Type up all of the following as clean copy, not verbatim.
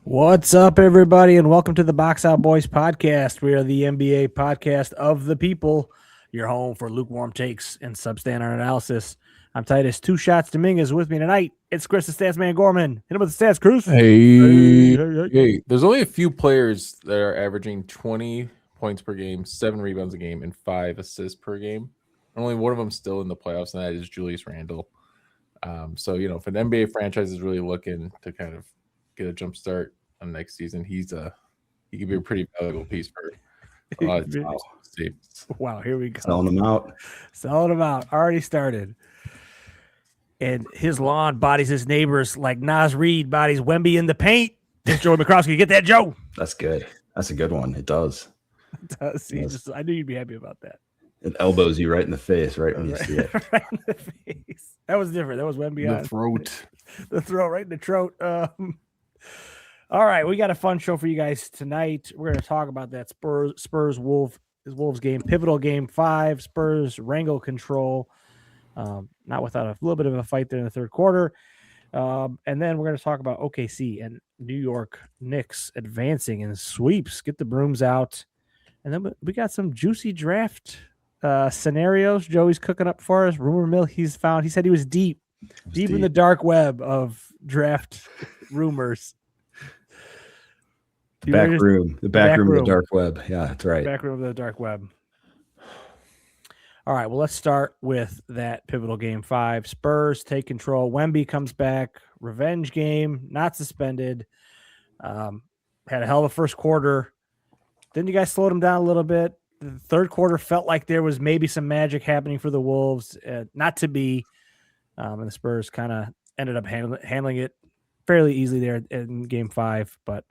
What's up, everybody, and welcome to the Box Out Boys podcast. We are the NBA podcast of the people, your home for lukewarm takes and substandard analysis. I'm Titus Two Shots Dominguez. With me tonight, it's Chris the Stats Man Gorman. Hit him with the stats, Cruz. Hey. There's only a few players that are averaging 20 points per game, 7 rebounds a game, and 5 assists per game. Only one of them still in the playoffs, and that is Julius Randle. So, if an NBA franchise is really looking to kind of get a jump start on next season, he could be a pretty valuable piece for a lot of teams. Wow, here we go. Selling them out. Already started. And his lawn bodies his neighbors like Nas Reed bodies Wemby in the paint. It's Joey McCroskey. Get that, Joe. That's good. That's a good one. It does. It does. I knew you'd be happy about that. It elbows you right in the face, right when you see it. Right in the face. That was different. That was Wemby on The throat. The throat, right in the throat. All right, we got a fun show for you guys tonight. We're going to talk about that Spurs Wolves game, pivotal game 5. Spurs wrangle control, not without a little bit of a fight there in the third quarter. And then we're going to talk about OKC and New York Knicks advancing in sweeps. Get the brooms out. And then we got some juicy draft scenarios Joey's cooking up for us. Rumor mill he's found. He said he was deep in the dark web of draft rumors. The back room of the dark web. Yeah, that's right. Back room of the dark web. All right, well, let's start with that pivotal game 5. Spurs take control. Wemby comes back. Revenge game, not suspended. Had a hell of a first quarter. Then you guys slowed him down a little bit. The third quarter felt like there was maybe some magic happening for the Wolves. Not to be. And the Spurs kind of ended up handling it fairly easily there in game 5. But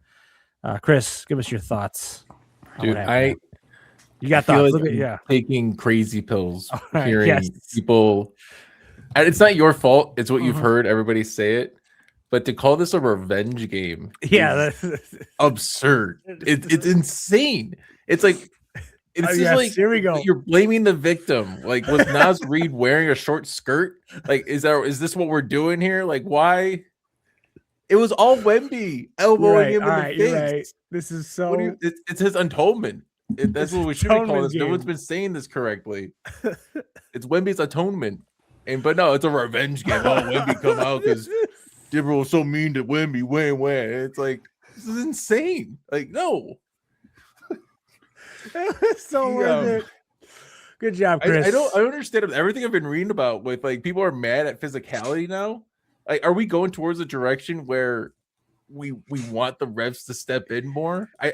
Chris, give us your thoughts. Dude, you got thoughts. Like taking crazy pills, hearing people. And it's not your fault. It's what you've heard everybody say it. But to call this a revenge game, that's absurd. It's insane. It's like like here we go. You're blaming the victim. Like, was Nas Reed wearing a short skirt? Like, is this what we're doing here? Like, why? It was all Wemby elbowing him in the face. Right. This is so. It's his atonement. That's what we should be calling this. No one's been saying this correctly. It's Wemby's atonement, but no, it's a revenge game. Oh, Wemby come out because Dibble was so mean to Wemby. When it's like, this is insane. Like, no. So worth it. Good job, Chris. I don't understand everything I've been reading about with like people are mad at physicality now. Like, are we going towards a direction where we want the refs to step in more? I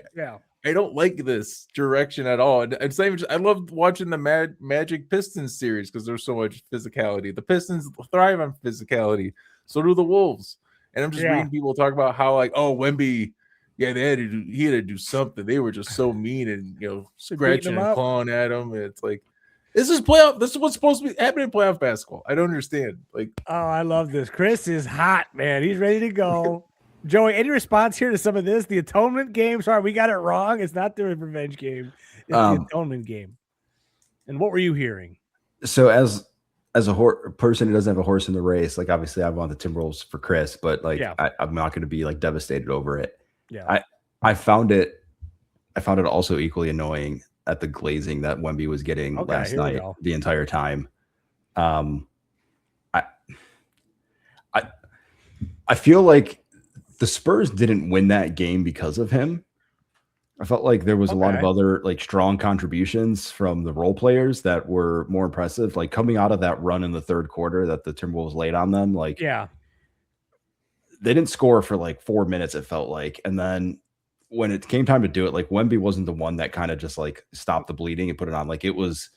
don't like this direction at all. And it's not even I love watching the Magic Pistons series because there's so much physicality. The Pistons thrive on physicality. So do the Wolves. And I'm just reading people talk about how like, oh, Wemby, he had to do something. They were just so mean and scratching and clawing at him. And it's like, this is playoff. This is what's supposed to be happening in playoff basketball. I don't understand. Like, oh, I love this. Chris is hot, man. He's ready to go. Joey, any response here to some of this? The atonement game. Sorry, we got it wrong. It's not the revenge game. It's the atonement game. And what were you hearing? So as a person who doesn't have a horse in the race, like obviously I want the Timberwolves for Chris, but like I'm not going to be like devastated over it. Yeah, I found it also equally annoying at the glazing that Wemby was getting last night the entire time. I feel like the Spurs didn't win that game because of him. I felt like there was a lot of other like strong contributions from the role players that were more impressive. Like coming out of that run in the third quarter that the Timberwolves laid on them, like they didn't score for like 4 minutes, it felt like. And then when it came time to do it, like Wemby wasn't the one that kind of just like stopped the bleeding and put it on. Like it was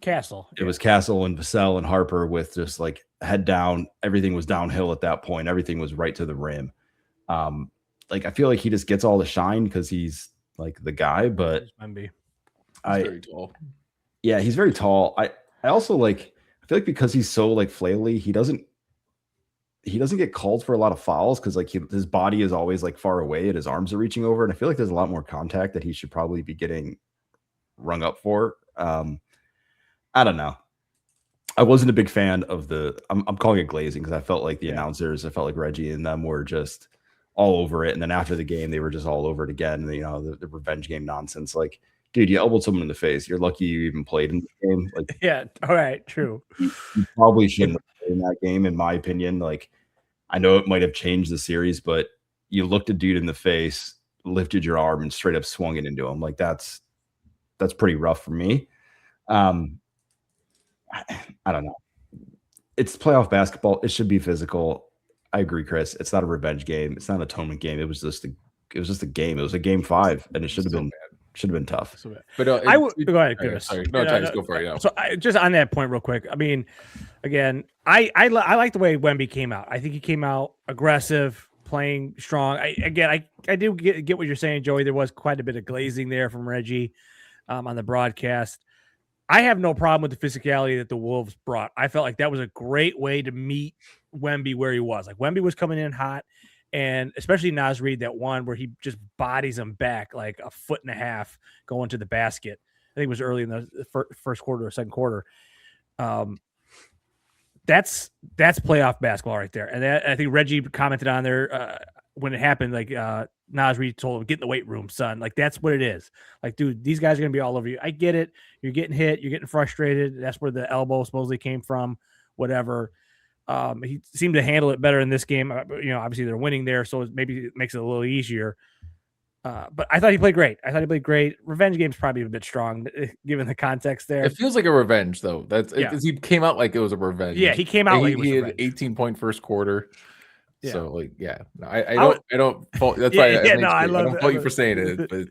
Castle. It was Castle and Vassell and Harper with just like head down. Everything was downhill at that point. Everything was right to the rim. Like I feel like he just gets all the shine because he's like the guy, but Wemby. He's very tall. Yeah, he's very tall. I also like I feel like because he's so like flaily, he doesn't get called for a lot of fouls because like his body is always like far away and his arms are reaching over. And I feel like there's a lot more contact that he should probably be getting rung up for. I don't know. I wasn't a big fan of I'm calling it glazing because I felt like the announcers, I felt like Reggie and them were just all over it. And then after the game, they were just all over it again. You know, the revenge game nonsense. Like, dude, you elbowed someone in the face. You're lucky you even played in the game. Like, yeah, all right, true. You probably shouldn't have played in that game, in my opinion. Like, I know it might have changed the series, but you looked a dude in the face, lifted your arm, and straight up swung it into him. Like, that's pretty rough for me. I don't know. It's playoff basketball. It should be physical. I agree, Chris. It's not a revenge game. It's not an atonement game. It was just a game. It was a game 5, and it should have been tough. But I would go ahead, Chris. Sorry, no, Titus, go for it. No. So just on that point, real quick. I mean, again, I like the way Wemby came out. I think he came out aggressive, playing strong. I do get what you're saying, Joey. There was quite a bit of glazing there from Reggie on the broadcast. I have no problem with the physicality that the Wolves brought. I felt like that was a great way to meet Wemby where he was. Like, Wemby was coming in hot, and especially Naz Reid, that one where he just bodies him back like a foot and a half going to the basket. I think it was early in the first quarter or second quarter. That's playoff basketball right there. And I think Reggie commented on there when it happened, like Naz Reid told him, get in the weight room, son. Like, that's what it is. Like, dude, these guys are going to be all over you. I get it. You're getting hit. You're getting frustrated. That's where the elbow supposedly came from, whatever. He seemed to handle it better in this game. You know, obviously they're winning there, so maybe it makes it a little easier. But I thought he played great. Revenge game's probably a bit strong given the context there. It feels like a revenge, though. He came out like it was a revenge. Yeah, he came out like it was he had revenge. 18-point first quarter. Yeah. So, like, yeah, no, I don't fault. That's why I don't fault you for saying it, but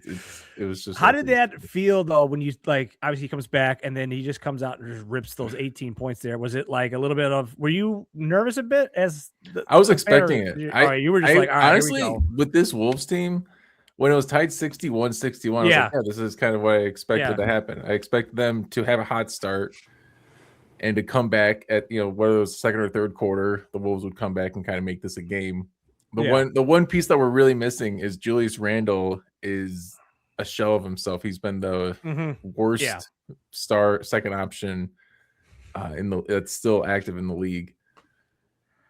it was just. How did that feel though when you, like, obviously he comes back and then he just comes out and just rips those 18 points there? Was it like a little bit of? Were you nervous a bit as? I was expecting it. You were just like, all right, honestly, here we go. with this Wolves team, when it was tied 61-61, I was like, yeah, this is kind of what I expected to happen. I expect them to have a hot start and to come back at, you know, whether it was second or third quarter, the Wolves would come back and kind of make this a game. The one piece that we're really missing is Julius Randle is a shell of himself. He's been the worst second option that's still active in the league.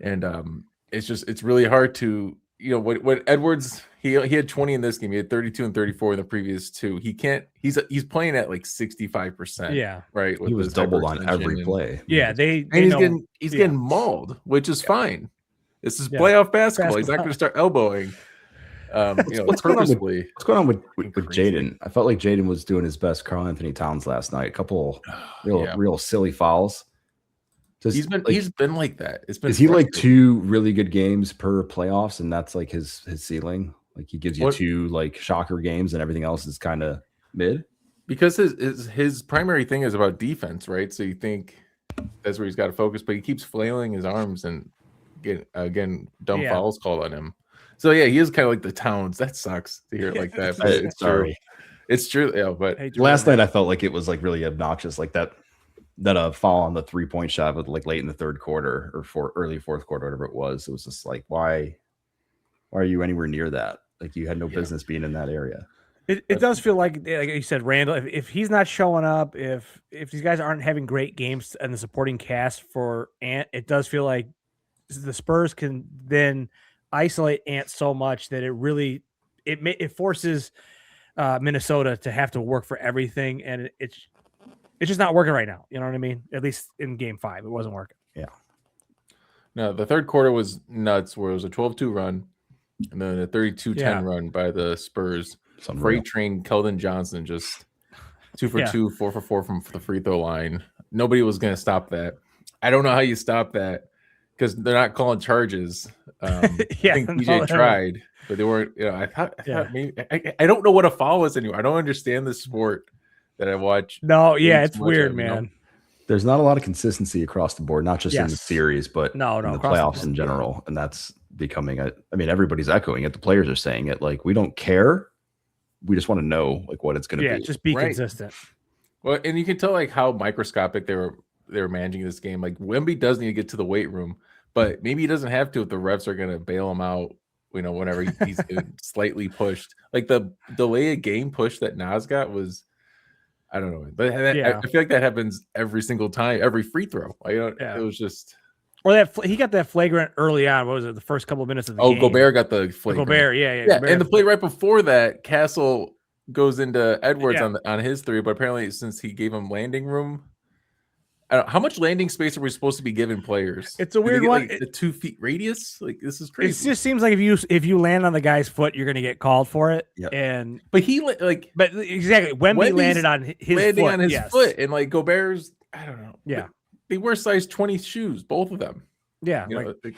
And it's really hard to, you know, what Edwards, he had 20 in this game. He had 32 and 34 in the previous two. He's playing at like 65%. Yeah. Right. He was doubled on every play. Yeah. He's getting mauled, which is fine. This is playoff basketball. He's not going to start elbowing. What's going on with Jaden? I felt like Jaden was doing his best Karl Anthony Towns last night. A couple real silly fouls. He's been like that. Is he like 2 really good games per playoffs, and that's like his ceiling? Like, he gives you 2 like shocker games, and everything else is kind of mid. Because his primary thing is about defense, right? So you think that's where he's got to focus, but he keeps flailing his arms and getting dumb fouls called on him. So yeah, he is kind of like the Towns. That sucks to hear it like that. But it's true. It's true. Yeah, but last night I felt like it was like really obnoxious, like that a foul on the 3-point shot with like late in the third quarter or early fourth quarter, whatever it was. It was just like, why are you anywhere near that? Like, you had no business being in that area. It does feel like you said, Randall, if he's not showing up, if these guys aren't having great games and the supporting cast for Ant, it does feel like the Spurs can then isolate Ant so much that it forces Minnesota to have to work for everything, and it's just not working right now. You know what I mean? At least in game 5, it wasn't working. Yeah. No, the third quarter was nuts, where it was a 12-2 run and then a 32-10 run by the Spurs. Freight train Keldon Johnson just 2 for 2, 4 for 4 from the free throw line. Nobody was going to stop that. I don't know how you stop that because they're not calling charges. I think DJ tried, but they weren't. You know, I thought maybe I don't know what a foul is anymore. I don't understand this sport that I watch. No, it's weird, man. Know? There's not a lot of consistency across the board, not just in the series, but in the playoffs in general. And that's becoming everybody's echoing it. The players are saying it. Like, we don't care. We just want to know like what it's going to be. Just be consistent. Well, and you can tell like how microscopic they were managing this game. Like, Wemby does need to get to the weight room, but maybe he doesn't have to if the refs are going to bail him out. You know, whenever he's slightly pushed, like the delay of game push that Nas got was, I don't know, but I feel like that happens every single time, every free throw. It was just Or he got that flagrant early on. What was it? The first couple of minutes of the game. Gobert got the flagrant. Gobert, yeah. Gobert and the play right before that, Castle goes into Edwards on his three, but apparently since he gave him landing room, I don't know, how much landing space are we supposed to be giving players? It's a weird one. Like, the 2 feet radius, like this is crazy. It just seems like if you land on the guy's foot, you're going to get called for it. Yep. But exactly, Wemby landed on his foot, and like Gobert's, I don't know. Yeah, they wear size 20 shoes, both of them. Yeah, the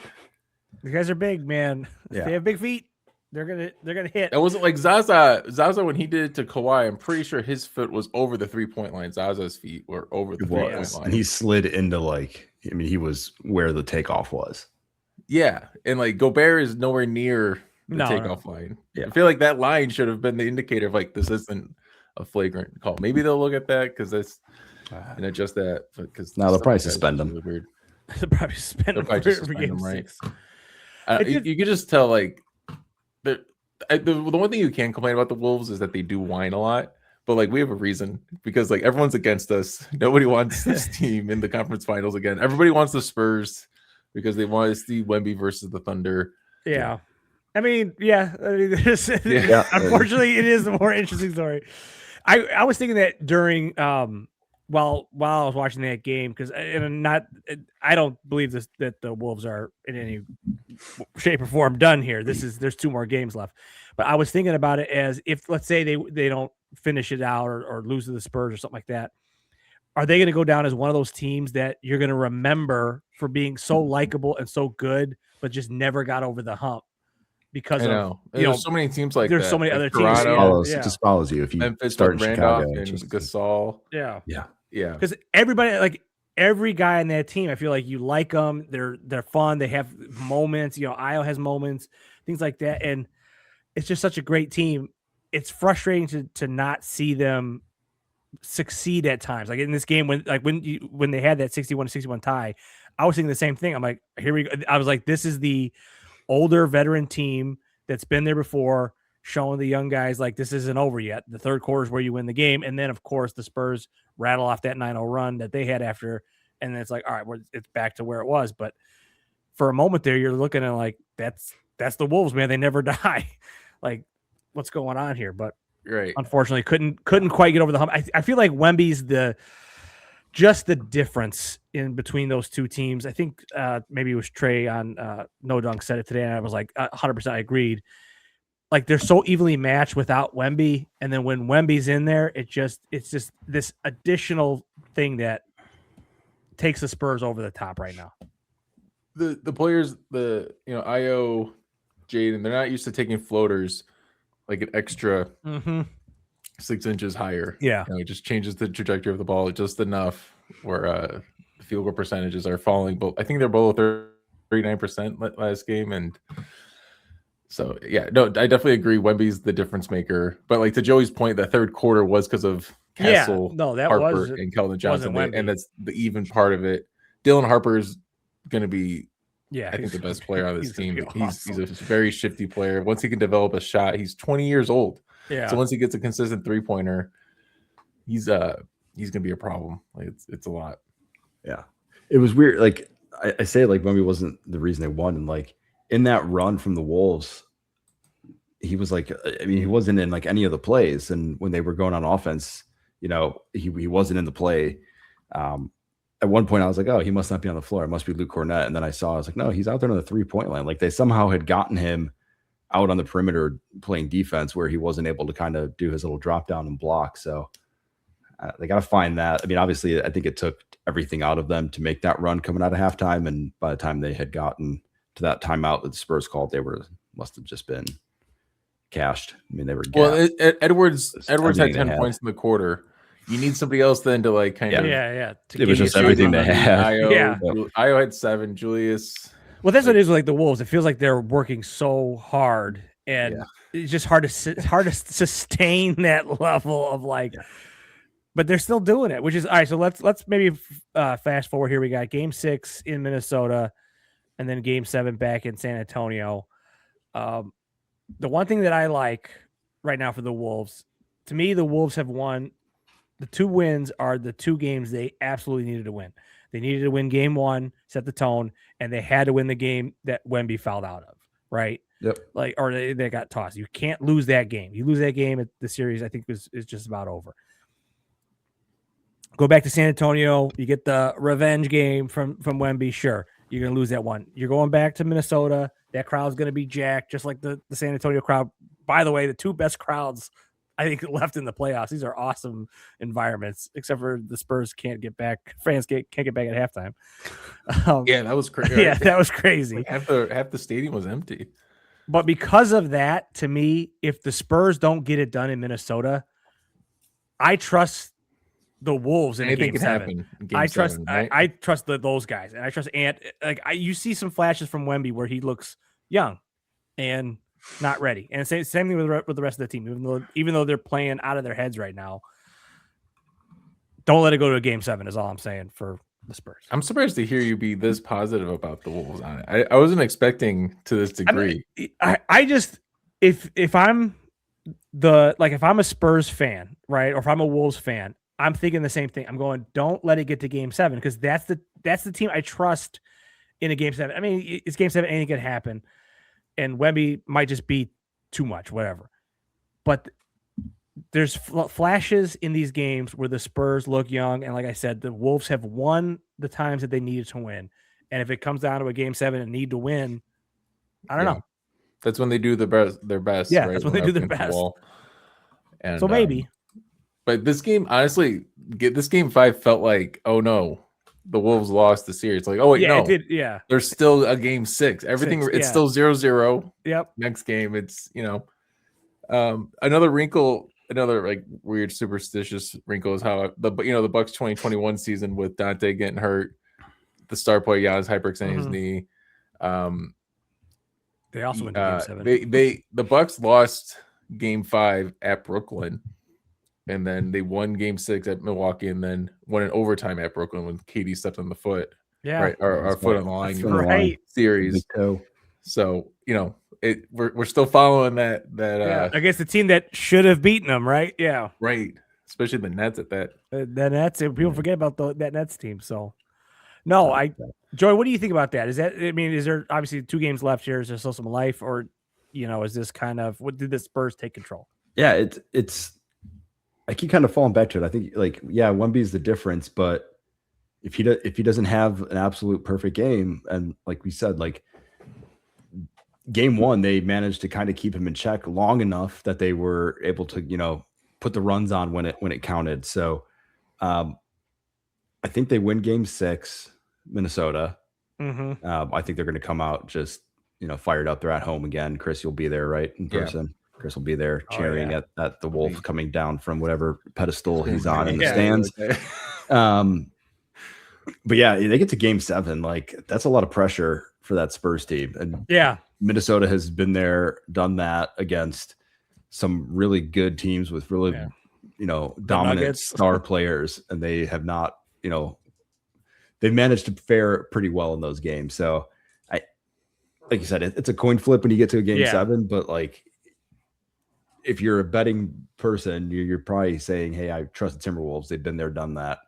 guys are big, man. Yeah. They have big feet. They're gonna hit. It wasn't like Zaza. Zaza, when he did it to Kawhi, I'm pretty sure his foot was over the 3-point line. Zaza's feet were over the 3-point line, and he slid into he was where the takeoff was. Yeah, and like Gobert is nowhere near the takeoff line. Yeah. I feel like that line should have been the indicator of like this isn't a flagrant call. Maybe they'll look at that because that's and adjust that. Because now the price suspend them. Really weird. They'll probably suspend them, right? You could just tell like. The one thing you can complain about the Wolves is that they do whine a lot, but like we have a reason because like everyone's against us. Nobody wants this team in the conference finals again. Everybody wants the Spurs because they want to see Wemby versus the Thunder. Yeah. Unfortunately, it is the more interesting story. I was thinking that during while I was watching that game because I don't believe that the Wolves are in any shape or form done here. There's 2 more games left, but I was thinking about it as if let's say they don't finish it out or lose to the Spurs or something like that. Are they going to go down as one of those teams that you're going to remember for being so likable and so good, but just never got over the hump? Because there's so many teams like there's that. so many other Toronto, teams. It just follows you if you Memphis start in Randolph Chicago and Gasol. Yeah. Because every guy on that team, I feel like you like them. They're fun. They have moments. Io has moments, things like that, and it's just such a great team. It's frustrating to not see them succeed at times. Like in this game, when they had that 61-61 tie, I was thinking the same thing. I'm like, here we go. I was like, this is the older veteran team that's been there before, showing the young guys like this isn't over yet. The third quarter is where you win the game, and then of course the Spurs rattle off that 9-0 run that they had after, and then it's like, all right, it's back to where it was. But for a moment there, you're looking at like that's the Wolves, man. They never die. Like, what's going on here? But unfortunately, couldn't quite get over the hump. I feel like Wemby's just the difference in between those 2 teams. I think maybe it was Trey on No Dunk said it today, and I was like 100% I agreed. Like they're so evenly matched without Wemby, and then when Wemby's in there, it's just this additional thing that takes the Spurs over the top right now. The players, Io, Jaden, they're not used to taking floaters like an extra 6 inches higher. Yeah, it just changes the trajectory of the ball just enough where the field goal percentages are falling. But I think they're below 39% last game, and. So I definitely agree. Wemby's the difference maker, but like to Joey's point, that third quarter was because of Castle, Harper, and Keldon Johnson, and that's the even part of it. Dylan Harper is going to be, I think the best player on this team. He's a very shifty player. Once he can develop a shot, he's 20 years old. So once he gets a consistent 3-pointer, he's going to be a problem. Like it's a lot. Yeah, it was weird. Like I say, like Wemby wasn't the reason they won, and like. In that run from the Wolves, he was like, he wasn't in like any of the plays. And when they were going on offense, he wasn't in the play. At one point I was like, oh, he must not be on the floor. It must be Luke Cornett. And then I was like, no, he's out there on the 3-point line. Like they somehow had gotten him out on the perimeter playing defense where he wasn't able to kind of do his little drop down and block. So they got to find that. I mean, obviously I think it took everything out of them to make that run coming out of halftime. And by the time they had gotten to that timeout that the Spurs called, must have just been cashed. I mean, they were Edwards had 10 points in the quarter. You need somebody else then to like kind of it was just everything they had. Io had 7. Julius. Well, that's what it is with like the Wolves. It feels like they're working so hard, and it's just hard to sustain that level of like. But they're still doing it, which is all right. So let's maybe fast forward here. We got Game 6 in Minnesota. And then Game 7 back in San Antonio. The one thing that I like right now for the Wolves, to me, the Wolves have won. The 2 wins are the 2 games they absolutely needed to win. They needed to win game 1, set the tone, and they had to win the game that Wemby fouled out of, right? Yep. Like, or they got tossed. You can't lose that game. You lose that game, the series, I think, is just about over. Go back to San Antonio. You get the revenge game from Wemby. Sure, you're going to lose that one. You're going back to Minnesota. That crowd's going to be jacked, just like the San Antonio crowd. By the way, the 2 best crowds, I think, left in the playoffs. These are awesome environments, except for the Spurs can't get back. Fans can't get back at halftime. Yeah, that was crazy. Yeah, that was crazy. Like half the stadium was empty. But because of that, to me, if the Spurs don't get it done in Minnesota, I trust the Wolves in Anything game can 7. happen in game I trust 7, right? I trust those guys, and I trust Ant. Like you see some flashes from Wemby where he looks young and not ready, and same thing with the rest of the team. Even though they're playing out of their heads right now, don't let it go to a game 7. Is all I'm saying for the Spurs. I'm surprised to hear you be this positive about the Wolves on it. I wasn't expecting to this degree. I just if I'm if I'm a Spurs fan, right, or if I'm a Wolves fan, I'm thinking the same thing. I'm going, don't let it get to game 7 because that's the team I trust in a game 7. I mean, it's game 7, anything can happen, and Wemby might just be too much, whatever. But there's flashes in these games where the Spurs look young, and like I said, the Wolves have won the times that they needed to win. And if it comes down to a game 7 and need to win, I don't know. That's when they do their best. Yeah, right? that's when they do their best. And so maybe. But this game, honestly, this game 5 felt like, oh no, the Wolves lost the series. Like, oh wait, no, it did, yeah. There's still a game 6. Everything, it's still 0-0. Yep. Next game, it's another wrinkle. Another like weird superstitious wrinkle is how the Bucks 2021 season with Dante getting hurt, the star player Giannis hyperextending his knee. They also went to game 7. The Bucks lost game 5 at Brooklyn, and then they won game 6 at Milwaukee, and then won in overtime at Brooklyn when KD stepped on the foot. Yeah, right, our foot on the line, right? Series. So we're still following that against the team that should have beaten them, right? Yeah, right. Especially the Nets at that. The Nets, people forget about that Nets team. So, no, Joey, what do you think about that? Is there obviously 2 games left here? Is there still some life, or is this kind of what did the Spurs take control? Yeah, it's. I keep kind of falling back to it. I think Wemby's the difference, but if he doesn't have an absolute perfect game, and like we said, like. Game 1, they managed to kind of keep him in check long enough that they were able to, put the runs on when it counted. So I think they win game 6, Minnesota. I think they're going to come out just, fired up. They're at home again. Chris, you'll be there, right? In person. Yeah. Chris will be there cheering at the Wolf coming down from whatever pedestal he's on in the stands. But yeah, they get to game 7. Like that's a lot of pressure for that Spurs team. And Minnesota has been there, done that against some really good teams with really, dominant star players. And they have not, they've managed to fare pretty well in those games. So like you said, it's a coin flip when you get to a game 7, but like, if you're a betting person, you're probably saying, hey, I trust the Timberwolves. They've been there, done that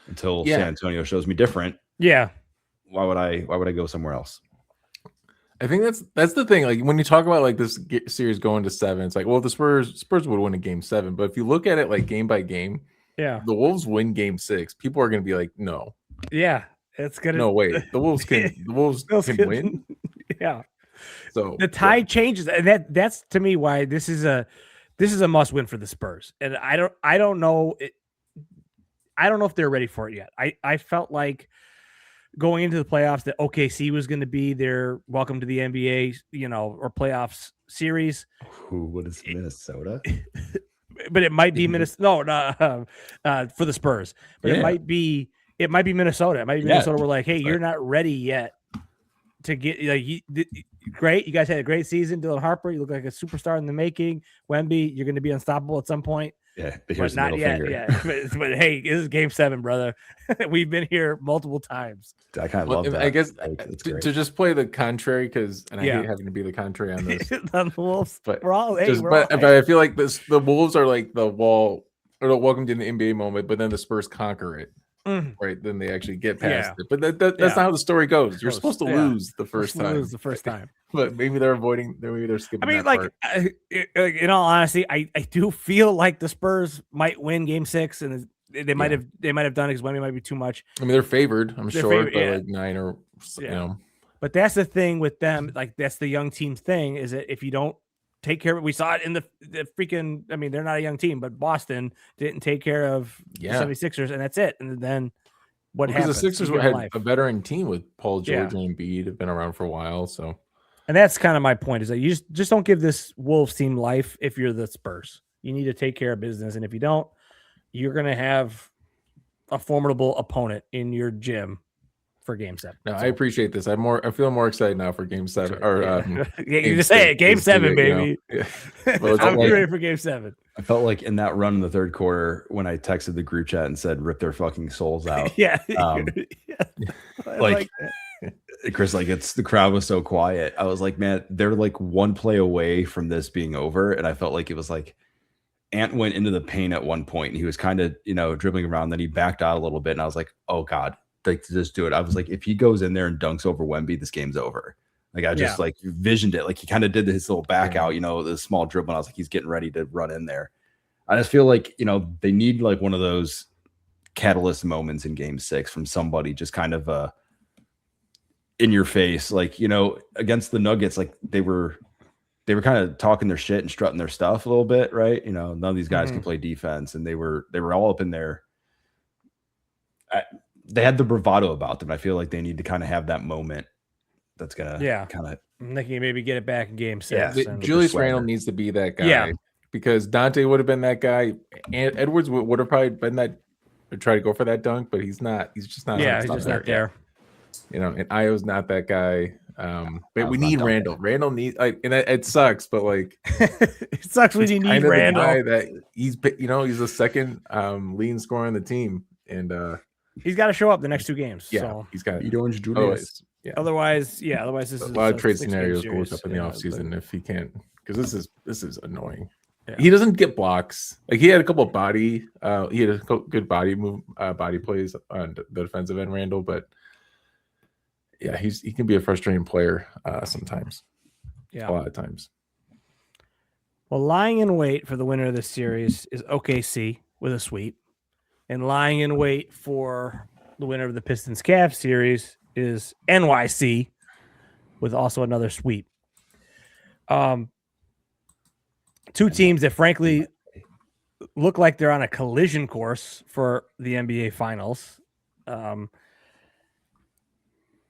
until San Antonio shows me different. Yeah. Why would I go somewhere else? I think that's the thing. Like when you talk about like this series going to 7, it's like, well, the Spurs would win a game 7, but if you look at it like game by game, the Wolves win game 6. People are going to be like, no, it's gonna. No way, the Wolves can win. Yeah. So the tide changes, and that's to me why this is a must win for the Spurs, and I don't know if they're ready for it yet. I felt like. Going into the playoffs, that OKC was going to be their welcome to the NBA, or playoffs series. What is Minnesota? But it might be Minnesota. No, for the Spurs. But it might be Minnesota. It might be Minnesota. We're like, hey, you're not ready yet to get great. You guys had a great season. Dylan Harper, you look like a superstar in the making. Wemby, you're going to be unstoppable at some point. Yeah, but here's not yet. Finger. Yeah, but hey, this is game 7, brother. We've been here multiple times. I kind of love that. I guess to just play the contrary, because I hate having to be the contrary on this. On the Wolves, but but I feel like the Wolves are like the wall or the welcome to the NBA moment, but then the Spurs conquer it. right? Then they actually get past it. But that's not how the story goes. You're supposed to lose the first time. Lose the first time. But maybe they're avoiding. Maybe they're skipping. I mean, that part. in all honesty, I do feel like the Spurs might win Game 6, and they might have done it because Wemby might be too much. I mean, they're favored. I'm sure, by like 9 or you know. But that's the thing with them. Like that's the young team thing. Is that if you don't take care of it, we saw it in the freaking. I mean, they're not a young team, but Boston didn't take care of the 76ers, and that's it. And then what happens? Because the Sixers had a veteran team with Paul George and Embiid, have been around for a while, so. And that's kind of my point, is that you just don't give this Wolves team life if you're the Spurs. You need to take care of business. And if you don't, you're going to have a formidable opponent in your gym for Game 7. No, I appreciate this. I feel more excited now for Game 7. Or you just say it, Game 7, baby. You know? Well, I'm ready for Game 7. I felt like in that run in the third quarter when I texted the group chat and said, "Rip their fucking souls out." Like Chris, like the crowd was so quiet. I was like, man, they're like one play away from this being over, and I felt like it was like Ant went into the paint at one point, and he was kind of dribbling around. Then he backed out a little bit, and I was like, oh god, like just do it. I was like, if he goes in there and dunks over Wemby, this game's over. Like I just like visioned it. Like he kind of did his little back out, the small dribble. And I was like, he's getting ready to run in there. I just feel like they need like one of those catalyst moments in Game 6 from somebody, just kind of in your face, like against the Nuggets, like they were kind of talking their shit and strutting their stuff a little bit, right? None of these guys can play defense, and they were all up in there. They had the bravado about them. I feel like they need to kind of have that moment. That's gonna kind of. I'm thinking maybe get it back in Game 6. Yeah, Julius Randle needs to be that guy. Because Dante would have been that guy, and Edwards would have probably been that, or try to go for that dunk, but he's not. He's just not. Yeah, he's just not there. And Io's not that guy. But we need Randle. Randle needs and it sucks, but like it sucks when you need Randle. That he's he's the second leading scorer on the team, and he's got to show up the next 2 games. Yeah, so. he's got Orange Julius. Otherwise, this is a lot of trade scenarios goes up in the offseason if he can't, because this is annoying. Yeah. He doesn't get blocks. Like he had a couple of body good body plays on the defensive end, Randle, but yeah, he can be a frustrating player sometimes. Yeah, a lot of times. Well, lying in wait for the winner of this series is OKC with a sweep, and lying in wait for the winner of the Pistons Cavs series is NYC with also another sweep. 2 teams that frankly look like they're on a collision course for the NBA Finals.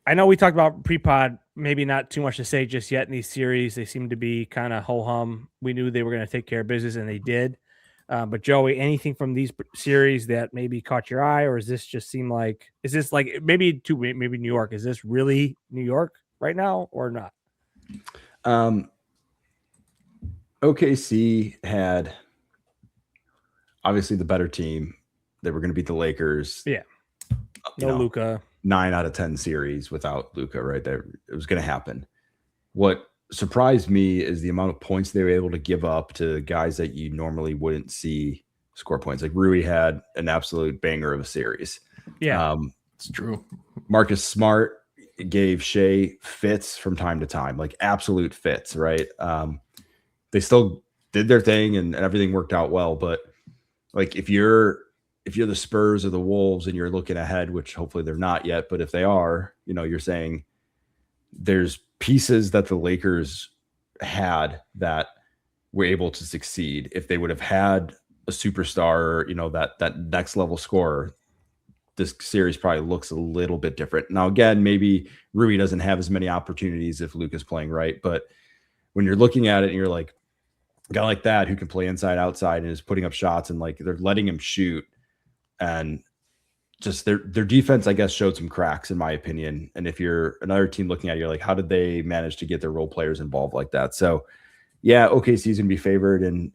I know we talked about pre-pod, maybe not too much to say just yet in these series. They seem to be kind of ho-hum. We knew they were going to take care of business, and they did. But Joey, anything from these series that maybe caught your eye, or is this like maybe New York? Is this really New York right now or not? OKC had obviously the better team. They were going to beat the Lakers. Yeah. No Luka. 9 out of 10 series without Luka, right? It was going to happen. What surprised me is the amount of points they were able to give up to guys that you normally wouldn't see score points. Like Rui had an absolute banger of a series. Yeah, it's true. Marcus Smart gave Shea fits from time to time, like absolute fits, right? They still did their thing and everything worked out well. But like if you're the Spurs or the Wolves and you're looking ahead, which hopefully they're not yet, but if they are, you're saying there's pieces that the Lakers had that were able to succeed. If they would have had a superstar, that next level scorer, this series probably looks a little bit different. Now, again, maybe Rui doesn't have as many opportunities if Luka's playing right, but when you're looking at it and you're like, a guy like that who can play inside, outside, and is putting up shots and like they're letting him shoot, and just their defense, I guess, showed some cracks in my opinion. And if you're another team looking at it, you're like, how did they manage to get their role players involved like that? So yeah, OKC is going to be favored in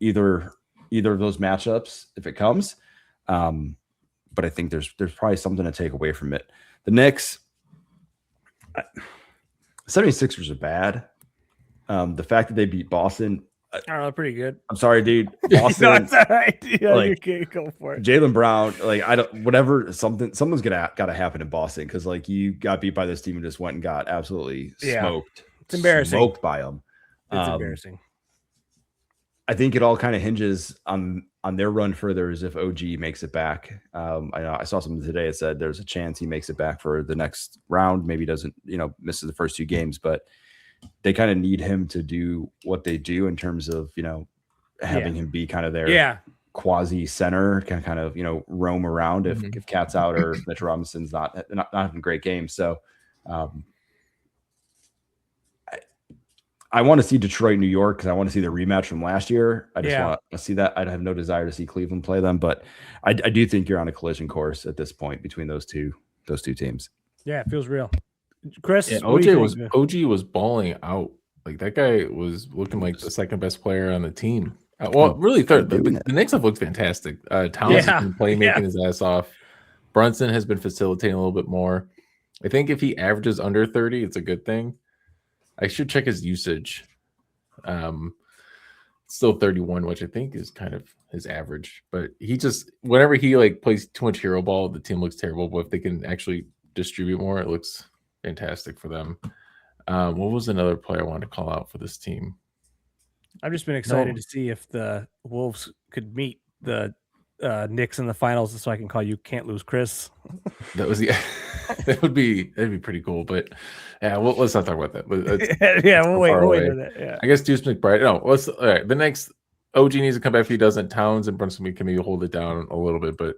either of those matchups if it comes. But I think there's probably something to take away from it. The Knicks, 76ers are bad. The fact that they beat Boston, I don't know, pretty good. I'm sorry, dude. Boston, no, it's all right. Yeah, like, you can't go for it. Jaylen Brown, like I don't, whatever, someone's got to happen in Boston because like you got beat by this team and just went and got absolutely smoked. It's embarrassing. Smoked by them. It's embarrassing. I think it all kind of hinges on their run further as if OG makes it back. I saw something today that said there's a chance he makes it back for the next round. Maybe doesn't, misses the first 2 games, but they kind of need him to do what they do in terms of, having him be kind of their quasi center, kind of, roam around if Cat's out or Mitch Robinson's not having great games. So I want to see Detroit, New York, because I want to see the rematch from last year. I just want to see that. I have no desire to see Cleveland play them, but I do think you're on a collision course at this point between those two teams. Yeah, it feels real. Chris, OG was balling out. Like that guy was looking like the second best player on the team. Really third. The Knicks have looked fantastic. Towns has been playmaking his ass off. Brunson has been facilitating a little bit more. I think if he averages under 30, it's a good thing. I should check his usage. Still 31, which I think is kind of his average. But he just whenever he like plays too much hero ball, the team looks terrible. But if they can actually distribute more, it looks fantastic for them. What was another player I wanted to call out for this team? I've just been excited to see if the Wolves could meet the Knicks in the finals, so I can call you Can't Lose Chris. That'd be pretty cool. But yeah, let's not talk about that. We'll wait for that. Yeah. I guess Deuce McBride. No, all right. The next OG needs to come back if he doesn't. Towns and Brunson can maybe hold it down a little bit, but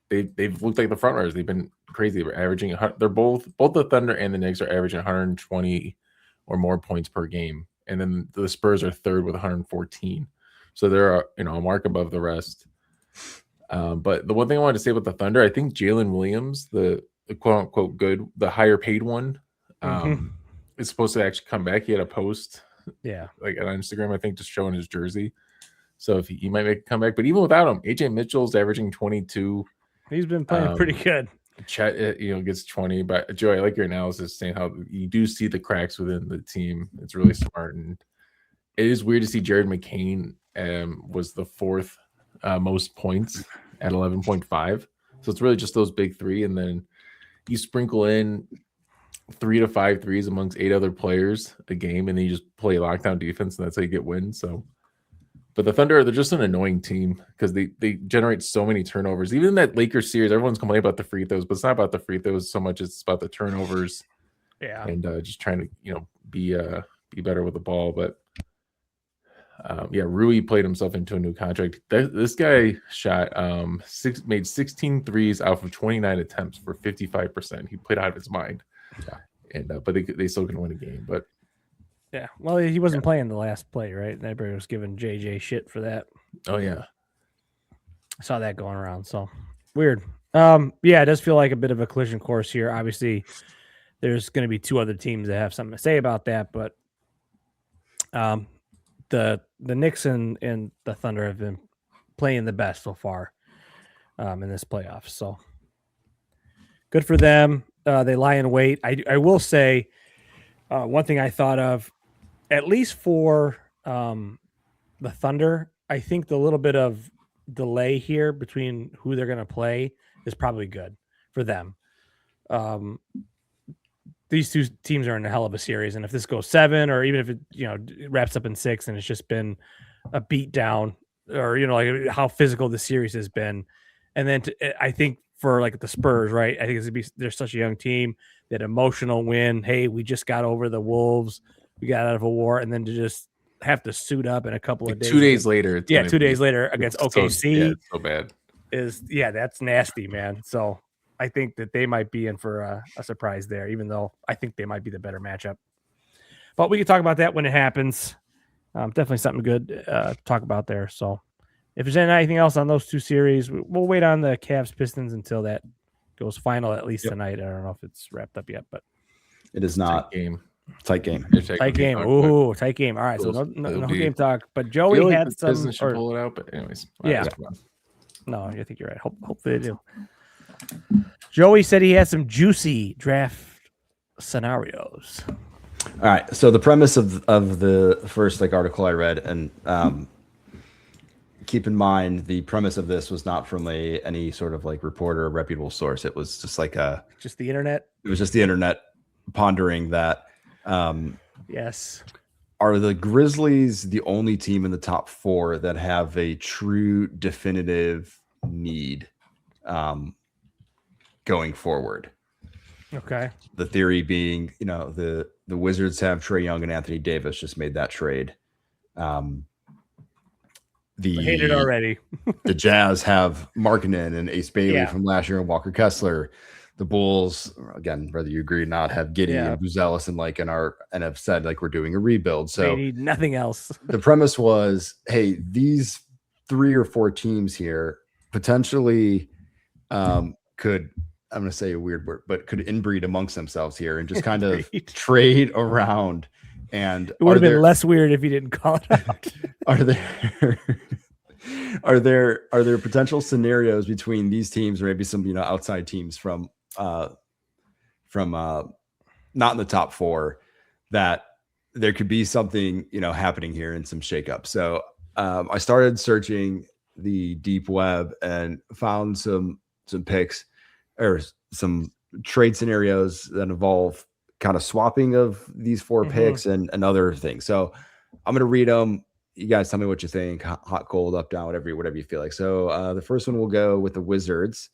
they've looked like the front runners. They've been crazy. They're averaging. They're both the Thunder and the Knicks are averaging 120 or more points per game, and then the Spurs are third with 114. So they're a mark above the rest. But the one thing I wanted to say about the Thunder, I think Jalen Williams, the quote unquote good, the higher paid one, is supposed to actually come back. He had a post, like on Instagram, I think, just showing his jersey. So if he might make a comeback, but even without him, AJ Mitchell's averaging 22. He's been playing pretty good. Chet, gets 20. But Joey, I like your analysis saying how you do see the cracks within the team. It's really smart, and it is weird to see Jared McCain was the fourth most points at 11.5. So it's really just those big 3, and then you sprinkle in 3 to 5 threes amongst 8 other players a game, and then you just play lockdown defense, and that's how you get wins. So. But the Thunder, they're just an annoying team because they generate so many turnovers. Even in that Lakers series, everyone's complaining about the free throws, but it's not about the free throws so much. It's about the turnovers, and just trying to be better with the ball. But Rui played himself into a new contract. This guy shot made 16 threes out of 29 attempts for 55%. He played out of his mind, and but they still can win a game, but. Yeah, well, he wasn't playing the last play, right? Everybody was giving JJ shit for that. Oh yeah, I saw that going around. So weird. It does feel like a bit of a collision course here. Obviously, there's going to be 2 other teams that have something to say about that, but the Knicks and the Thunder have been playing the best so far in this playoff. So good for them. They lie in wait. I will say one thing I thought of. At least for the Thunder, I think the little bit of delay here between who they're going to play is probably good for them. These 2 teams are in a hell of a series, and if this goes 7, or even if it wraps up in 6, and it's just been a beat down, or like how physical the series has been, and then I think for like the Spurs, right? I think they're such a young team, that emotional win. Hey, we just got over the Wolves. We got out of a war, and then to just have to suit up in a couple of days. 2 days later. 2 days later against OKC. It's so bad. That's nasty, man. So I think that they might be in for a surprise there, even though I think they might be the better matchup. But we can talk about that when it happens. Definitely something good to talk about there. So if there's anything else on those 2 series, we'll wait on the Cavs Pistons until that goes final, at least tonight. I don't know if it's wrapped up yet, but it is not. Tight game. Tight game. Ooh, tight game. All right, so no game talk. But Joey had some. Business should pull it out, but anyways. No, I think you're right. Hopefully they do. Joey said he had some juicy draft scenarios. All right. So the premise of the first article I read, and keep in mind the premise of this was not from any sort of reporter or reputable source. It was just just the internet. It was just the internet pondering that. Yes. Are the Grizzlies the only team in the top 4 that have a true definitive need going forward? Okay. The theory being, the Wizards have Trae Young and Anthony Davis, just made that trade. I hate it already. The Jazz have Markkanen and Ace Bailey from last year and Walker Kessler. The Bulls, again, whether you agree or not, have Giddey and Buzelis and have said we're doing a rebuild. So they need nothing else. The premise was, hey, these 3 or 4 teams here potentially could, I'm going to say a weird word, but could inbreed amongst themselves here and just kind of trade around. And it would have been less weird if you didn't call it out. Are there potential scenarios between these teams or maybe some outside teams from not in the top 4 that there could be something happening here and some shakeup? So I started searching the deep web and found some picks or some trade scenarios that involve kind of swapping of these 4 picks and other things. So I'm going to read them. You guys tell me what you think. Hot, cold, up, down, whatever you feel like. So the first one will go with the Wizards.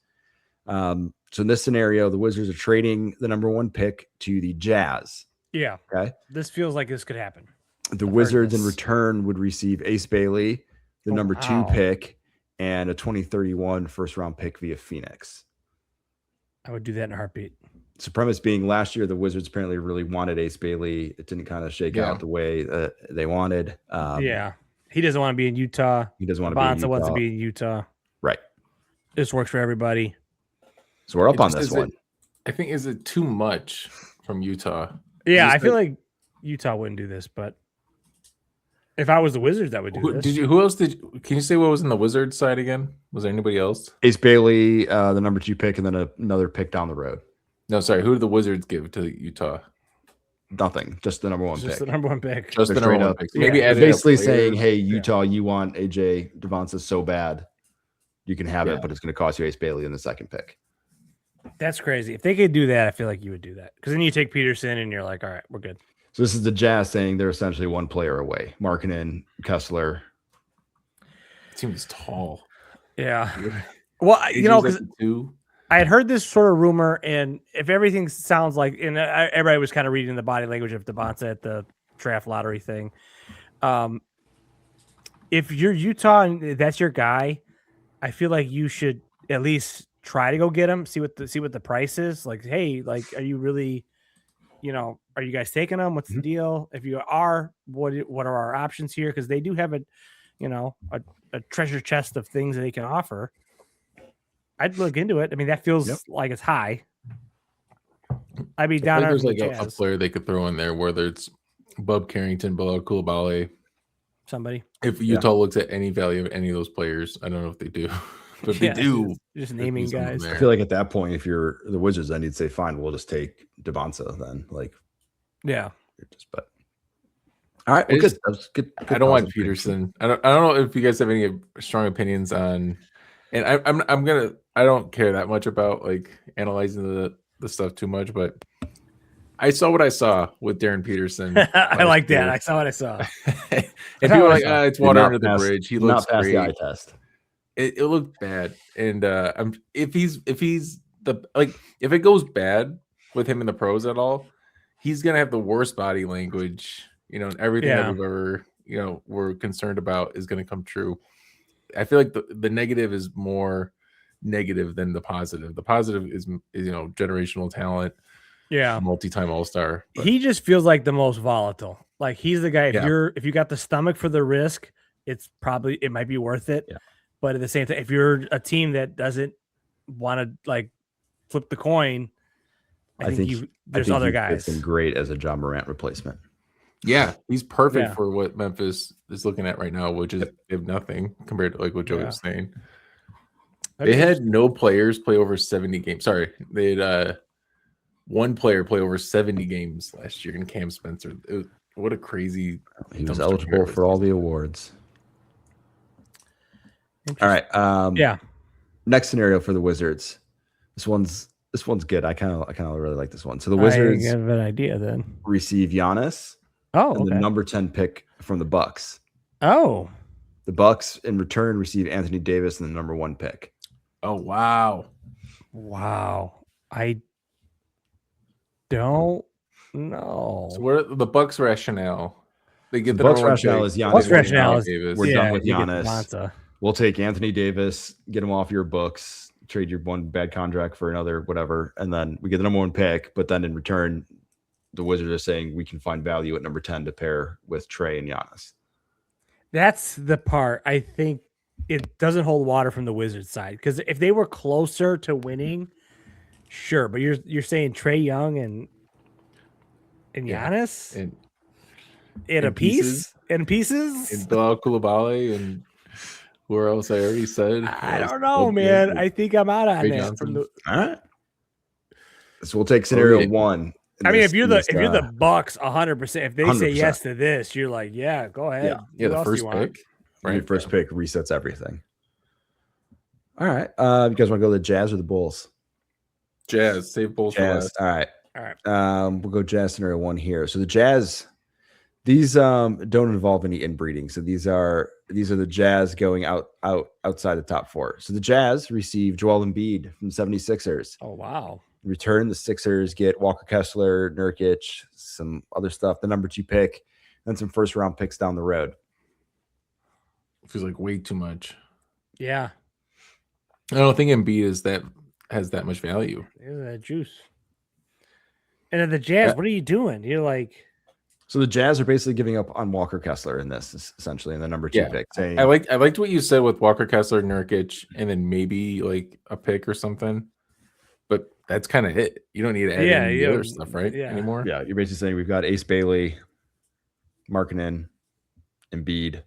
So in this scenario, the Wizards are trading the number 1 pick to the Jazz. Yeah. Okay. This feels like this could happen. The Wizards in return would receive Ace Bailey, the number 2 pick, and a 2031 first-round pick via Phoenix. I would do that in a heartbeat. So premise being last year, the Wizards apparently really wanted Ace Bailey. It didn't kind of shake out the way they wanted. He doesn't want to be in Utah. He doesn't want to be in Utah. Bonza wants to be in Utah. Right. This works for everybody. So we're up on this one. I think, is it too much from Utah? Yeah, I feel like Utah wouldn't do this, but if I was the Wizards, that would do this. Who else can you say what was in the Wizards side again? Was there anybody else? Ace Bailey, the number 2 pick, and then another pick down the road. No, sorry. Who did the Wizards give to Utah? Nothing. Just the number 1 pick. Just the number 1 pick. Just the number 1 pick. So maybe basically saying, hey, Utah, you want AJ Devonta so bad, you can have it, but it's going to cost you Ace Bailey in the 2nd pick. That's crazy. If they could do that, I feel like you would do that. Because then you take Peterson and you're like, all right, we're good. So this is the Jazz saying they're essentially 1 player away. Markkanen, Kessler. Seems tall. Yeah. Well, because I had heard this sort of rumor, and if everything sounds like, and everybody was kind of reading the body language of Devonta at the draft lottery thing. If you're Utah and that's your guy, I feel like you should at least try to go get him. See what the price is. Like, hey, are you really, are you guys taking him? What's the deal? If you are, what are our options here? Because they do have a treasure chest of things that they can offer. I'd look into it. I mean, that feels like it's high. I'd be down. There's a player they could throw in there, whether it's Bub Carrington, Bilal Coulibaly. Somebody. If Utah looks at any value of any of those players, I don't know if they do. But if they do, just naming guys. I feel like at that point, if you're the Wizards, then you'd say, fine, we'll just take Devonta then. All right, well, good. I don't want Peterson. I don't know if you guys have any strong opinions on, and I don't care that much about analyzing the stuff too much, but I saw what I saw with Darren Peterson. I like that. I saw what I saw. And people are like, it's water under the bridge. He looks not past great. The eye test. It looked bad, and if it goes bad with him in the pros at all, he's gonna have the worst body language. Everything that we've ever we're concerned about is gonna come true. I feel like the negative is more negative than the positive. The positive is generational talent. Yeah, multi-time All-Star. He just feels like the most volatile. Like he's the guy. If you got the stomach for the risk, it might be worth it. Yeah. But at the same time, if you're a team that doesn't want to flip the coin, I think there's other guys. It's been great as a John Morant replacement. Yeah, he's perfect for what Memphis is looking at right now, which is they have nothing compared to what Joey was saying. They had no players play over 70 games. Sorry, they had one player play over 70 games last year in Cam Spencer. What a crazy. He was eligible for all the awards. All right. Yeah. Next scenario for the Wizards. This one's good. I kind of really like this one. So the Wizards have an idea then. Receive Giannis. And the number 10 pick from the Bucks. Oh. The Bucks in return receive Anthony Davis and the number 1 pick. Oh wow. I don't know. So what are the Bucks' rationale? They get the Bucks' rationale is Giannis. Bucks' rationale is Davis. We're done with Giannis. We'll take Anthony Davis, get him off your books, trade your one bad contract for another, whatever, and then we get the number 1 pick. But then in return, the Wizards are saying we can find value at number 10 to pair with Trey and Giannis. That's the part I think it doesn't hold water from the Wizards side, because if they were closer to winning, sure. But you're saying Trey Young and Giannis in pieces and Bilal Coulibaly and where else I already said. I don't know, man. I think I'm out on that. All right. So we'll take scenario 1. I mean, if you're the Bucks, 100%. If they 100%. Say yes to this, you're like, yeah, go ahead. Yeah, the first pick. Right, your first pick resets everything. All right, you guys want to go to the Jazz or the Bulls? Jazz. Save Bulls for last. All right. We'll go Jazz scenario 1 here. So the Jazz, these don't involve any inbreeding. So these are the Jazz going outside the top 4. So the Jazz receive Joel Embiid from 76ers. Oh wow. In return, the Sixers get Walker Kessler, Nurkic, some other stuff, the number 2 pick, and some first round picks down the road. Feels like way too much. Yeah. I don't think Embiid has that much value. That juice. And then the Jazz, what are you doing? You're like, so the Jazz are basically giving up on Walker Kessler in this, essentially, in the number 2 pick. Saying, I liked what you said with Walker Kessler, Nurkic, and then maybe like a pick or something. But that's kind of it. You don't need to add any other stuff, right? Anymore. Yeah, you're basically saying we've got Ace Bailey, Markkanen, Embiid.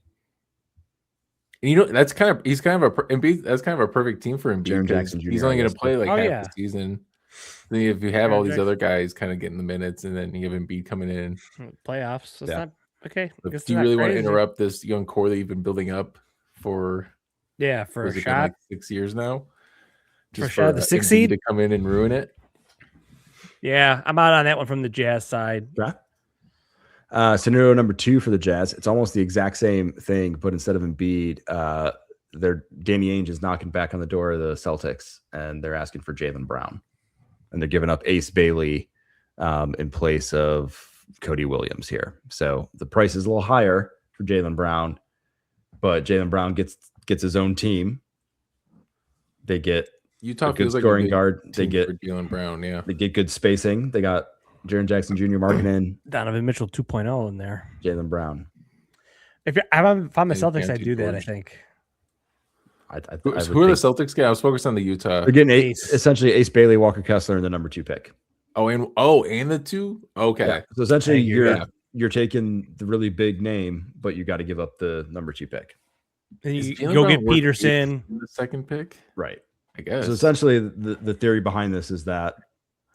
And that's kind of a perfect team for Embiid. Jaren Jackson Jr. He's only going to play like half the season. Then if you have all these other guys kind of getting the minutes, and then you have Embiid coming in playoffs, that's not okay. Do you really want to interrupt this young core that you've been building up for a shot like 6 years now? Just for the 6th seed to come in and ruin it. Yeah, I'm out on that one from the Jazz side. Yeah. Scenario number 2 for the Jazz. It's almost the exact same thing, but instead of Embiid, Danny Ainge is knocking back on the door of the Celtics, and they're asking for Jaylen Brown, and they're giving up Ace Bailey in place of Cody Williams here. So the price is a little higher for Jaylen Brown, but Jaylen Brown gets his own team. They get Utah good scoring guard. They get Jaylen Brown. Yeah, they get good spacing. They got Jaren Jackson Jr. Markkanen, Donovan Mitchell 2.0 in there. Jaylen Brown. If I'm the Celtics, I'd do that. I think. Who are the Celtics? I was focused on the Utah. They're getting essentially Ace Bailey, Walker Kessler, and the number 2 pick. And the 2. Okay, yeah. So essentially, you're taking the really big name, but you got to give up the number 2 pick. And you go get Peterson, the 2nd pick, right? I guess. So essentially, the theory behind this is that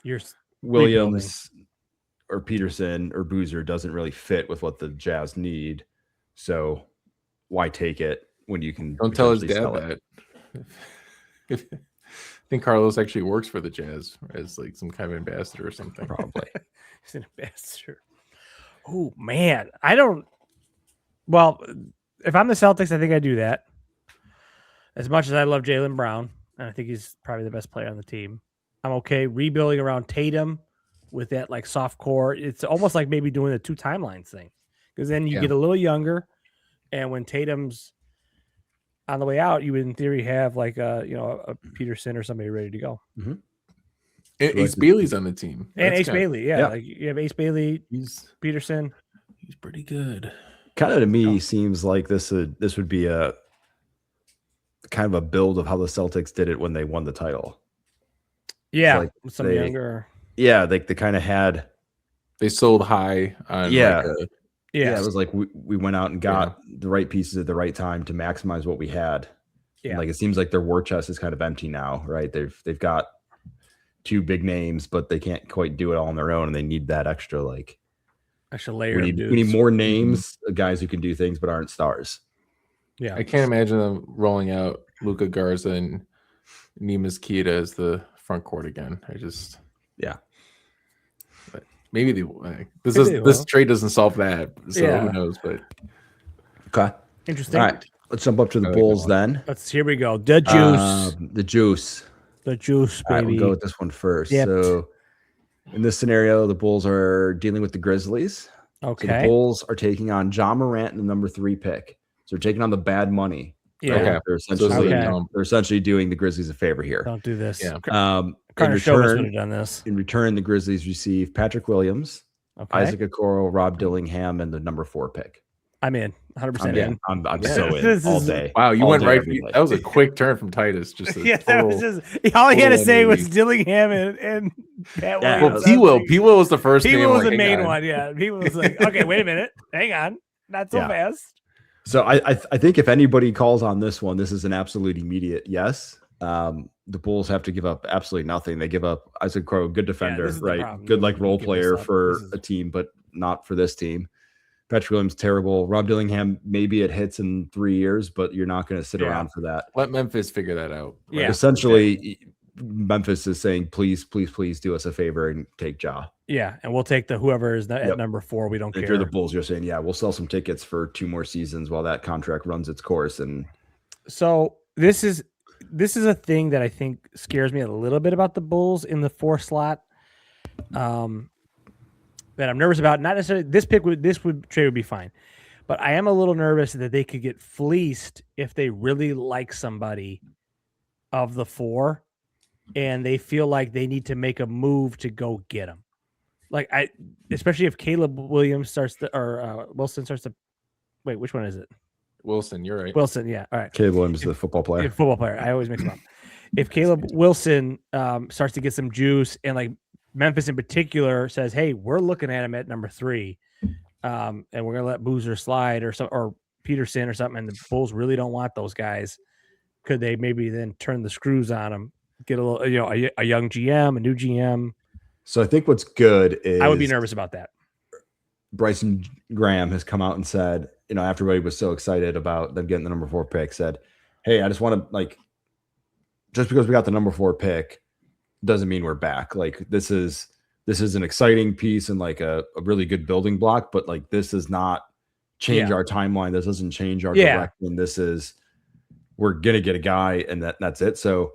you're Williams or Peterson or Boozer doesn't really fit with what the Jazz need. So why take it when you can? Don't tell his dad that. I think Carlos actually works for the Jazz as like some kind of ambassador or something. Probably. He's an ambassador. Oh man, I don't. Well, if I'm the Celtics, I think I do that. As much as I love Jaylen Brown, and I think he's probably the best player on the team, I'm okay rebuilding around Tatum with that like soft core. It's almost like maybe doing the 2 timelines thing, because then you get a little younger, and when Tatum's on the way out, you would in theory have like a Peterson or somebody ready to go. Mm-hmm. And Ace Bailey's on the team, and Ace Bailey, like you have Ace Bailey, Peterson. He's pretty good. Kind of to me seems like this would be a kind of a build of how the Celtics did it when they won the title. Yeah, like some younger. Yeah, they kind of had. They sold high on. Yeah, it was like we went out and got the right pieces at the right time to maximize what we had. Yeah, and like it seems like their war chest is kind of empty now, right? They've got two big names, but they can't quite do it all on their own, and they need that extra layer. We need more names, guys who can do things but aren't stars. Yeah, I can't imagine them rolling out Luka Garza and Neemias Queta as the front court again. But maybe this trade doesn't solve that, so who knows? But okay, interesting. All right, let's jump up to the Bulls then. Here we go. The juice, baby. We'll go with this one first. Yep. So in this scenario, the Bulls are dealing with the Grizzlies. Okay. So the Bulls are taking on Ja Morant and the number 3 pick. So they're taking on the bad money. Yeah. Okay. They're essentially doing the Grizzlies a favor here. Don't do this. Yeah. In return, have done this. In return, the Grizzlies receive Patrick Williams, Isaac Okoro, Rob Dillingham, and the number 4 pick. I'm in. 100% in. I'm so in all day. Wow, you went right. That was a quick turn from Titus. That was just all he had to say was Dillingham and Pat Williams. P-Will was the first. P-Will was the main one. Yeah, P-Will was like, okay, wait a minute, hang on, not so fast. So I think if anybody calls on this one, this is an absolute immediate yes. The Bulls have to give up absolutely nothing. They give up Isaac Crow, good defender, right? Good role player for a team, but not for this team. Patrick Williams, terrible. Rob Dillingham, maybe it hits in 3 years, but you're not going to sit around for that. Let Memphis figure that out. Right? Yeah. Essentially, Memphis is saying, please, please, please do us a favor and take Ja. Yeah, and we'll take whoever is at number 4. We don't care. If you're the Bulls, you're saying, we'll sell some tickets for 2 more seasons while that contract runs its course. And so this is a thing that I think scares me a little bit about the Bulls in the 4 slot. That I'm nervous about. Not necessarily this trade would be fine, but I am a little nervous that they could get fleeced if they really like somebody of the 4, and they feel like they need to make a move to go get them. Like especially if Caleb Williams Wilson starts to. Wait, which one is it? Wilson, you're right. Wilson, yeah. All right. Caleb Williams is the football player. Football player. I always mix them up. If Caleb Wilson starts to get some juice and Memphis in particular says, hey, we're looking at him at number 3, and we're going to let Boozer slide or Peterson or something, and the Bulls really don't want those guys. Could they maybe then turn the screws on them, get a little, a young GM, a new GM? So I think what's good is I would be nervous about that. Bryson Graham has come out and said, after everybody was so excited about them getting the number 4 pick, said, hey, I just want to just because we got the number 4 pick doesn't mean we're back. This is an exciting piece and a really good building block, but this does not change our timeline. This doesn't change our direction. We're gonna get a guy and that's it. So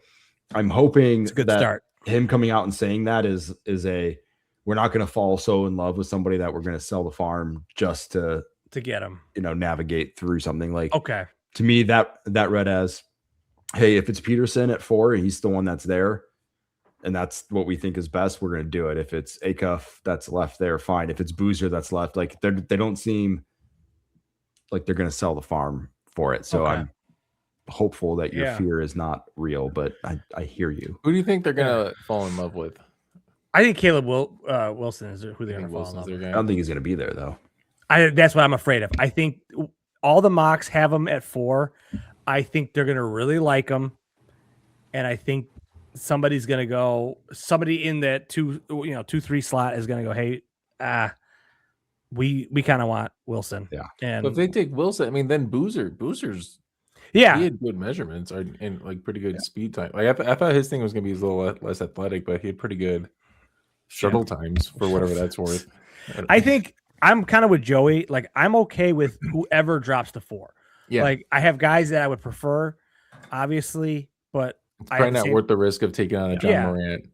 I'm hoping it's a good start. Him coming out and saying that is we're not going to fall so in love with somebody that we're going to sell the farm just to get him, navigate through something. Okay. To me, that read as, hey, if it's Peterson at 4 and he's the one that's there, and that's what we think is best, we're going to do it. If it's Acuff that's left there, fine. If it's Boozer that's left, they don't seem like they're going to sell the farm for it. So I'm hopeful that your fear is not real, but I hear you. Who do you think they're going to fall in love with? I think Caleb Wilson is who they're going to fall in love with. I don't think he's going to be there, though. That's what I'm afraid of. I think all the mocks have him at 4. I think they're going to really like him, and I think somebody in that 2-3 slot is going to go, hey, we kind of want Wilson. Yeah. And if they take Wilson, then Boozer's he had good measurements and pretty good speed time. I thought his thing was going to be a little less athletic, but he had pretty good shuttle times for whatever that's worth. I think I'm kind of with Joey. I'm okay with whoever drops to 4. Yeah. I have guys that I would prefer, obviously, but it's probably not worth the risk of taking on a John Morant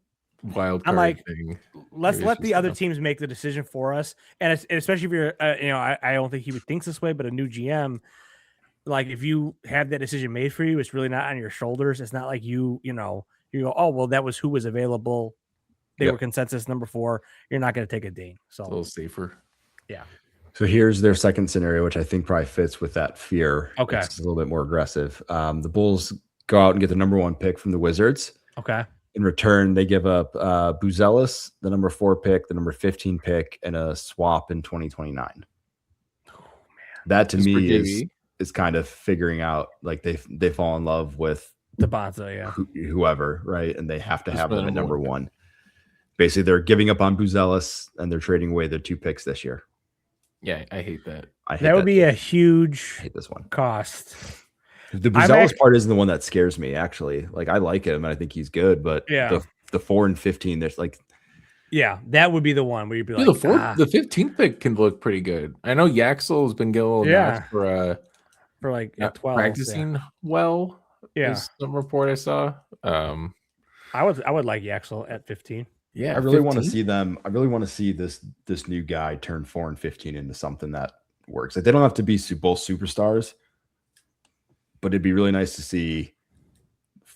wild card thing. Let's let the other teams make the decision for us. And especially if you're, I don't think he thinks this way, but a new GM, if you have that decision made for you, it's really not on your shoulders. It's not like you go, oh, well, that was who was available. They were consensus number 4. You're not going to take a ding. So it's a little safer. Yeah. So here's their second scenario, which I think probably fits with that fear. Okay. It's a little bit more aggressive. The Bulls go out and get the number 1 pick from the Wizards. Okay. In return, they give up Buzelis, the number 4 pick, the number 15 pick, and a swap in 2029. Oh, man. That to me is kind of figuring out they fall in love with the Bonza, whoever, right? And they have to have them at number 1. basically they're giving up on Buzelis and they're trading away their 2 picks this year. Yeah, I hate that. That would be a huge I hate this one. cost. The Buzelis part isn't the one that scares me, actually. Like, I like him and I think he's good, but the 4 and 15, there's like, that would be the one where you'd be like, the 15th pick can look pretty good. I know Yaxel has been getting a little nuts for like 12 practicing well. Yeah, some report I saw. I would like Yaxel at 15. Yeah, I really want to see them. I really want to see this new guy turn 4 and 15 into something that works. Like, they don't have to be both superstars, but it'd be really nice to see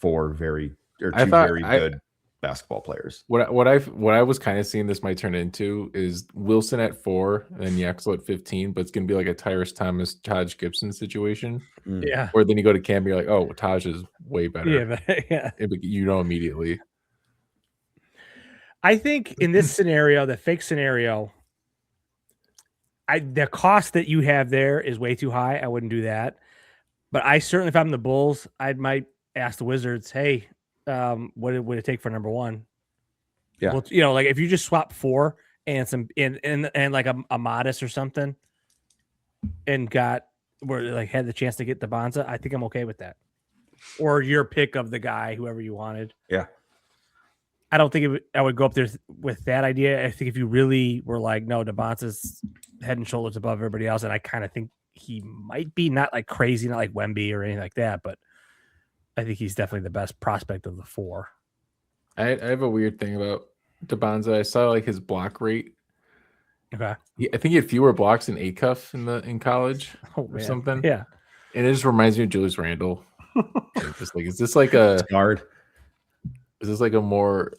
2 very good basketball players. What I was kind of seeing this might turn into is Wilson at 4 and then Yaxel at 15, but it's gonna be like a Tyrese Thomas, Taj Gibson situation. Yeah, or then you go to Cam, you're like, oh, Taj is way better. Yeah. You know immediately. I think in this scenario, the fake scenario, the cost that you have there is way too high. I wouldn't do that. But I certainly, if I'm the Bulls, I might ask the Wizards, hey, what would it take for number 1? Yeah. Well, like if you just swap 4 and some and like a Modest or something and got where like had the chance to get the Bonza, I think I'm okay with that. Or your pick of the guy, whoever you wanted. Yeah. I don't think I would go up there with that idea. I think if you really were like, no, DeBonza's head and shoulders above everybody else, and I kind of think he might be, not like crazy, not like Wemby or anything like that, but I think he's definitely the best prospect of the 4. I have a weird thing about DeBonza. I saw like his block rate. Okay. I think he had fewer blocks in ACUF in college or something. Yeah. And it just reminds me of Julius Randle. Just like, is this like a guard? Is this like a more